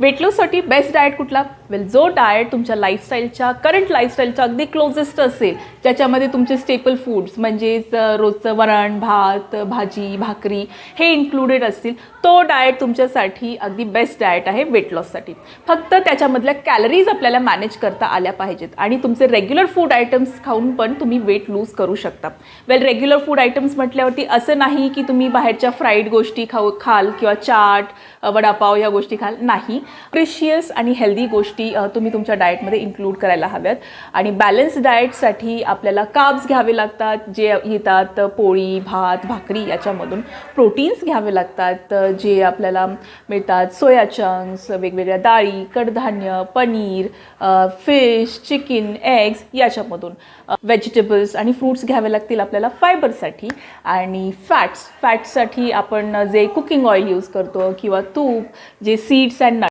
Weight लॉससाठी best diet कुठला? वेल, जो diet तुमच्या लाईफस्टाईलच्या करंट लाईफस्टाईलच्या अगदी क्लोजेस्ट असेल, ज्याच्यामध्ये तुमचे स्टेपल फूड्स म्हणजेच रोजचं वरण भात भाजी भाकरी हे इन्क्लुडेड असतील, तो डाएट तुमच्यासाठी अगदी बेस्ट डाएट आहे वेट लॉससाठी. फक्त त्याच्यामधल्या कॅलरीज आपल्याला मॅनेज करता आल्या पाहिजेत आणि तुमचे रेग्युलर फूड आयटम्स खाऊन पण तुम्ही वेट लूज करू शकता. वेल, रेग्युलर फूड आयटम्स म्हटल्यावरती असं नाही की तुम्ही बाहेरच्या फ्राईड गोष्टी खाल किंवा चाट वडापाव या गोष्टी खाल, नाही. प्रिशियस आणि हेल्दी गोष्टी तुम्ही तुमच्या डाएटमध्ये इन्क्लूड करायला हव्यात. आणि बॅलन्स डाएटसाठी आपल्याला कार्ब्स घ्यावे लागतात, जे येतात पोळी भात भाकरी याच्यामधून. प्रोटीन्स घ्यावे लागतात, जे आपल्याला मिळतात सोया चंक्स, वेगवेगळ्या डाळी, कडधान्य, पनीर, फिश, चिकन, एग्स याच्यामधून. व्हेजिटेबल्स आणि फ्रूट्स घ्यावे लागतील आपल्याला फायबरसाठी. आणि फॅट्ससाठी आपण जे कुकिंग ऑइल यूज करतो किंवा तूप, जे सीड्स अँड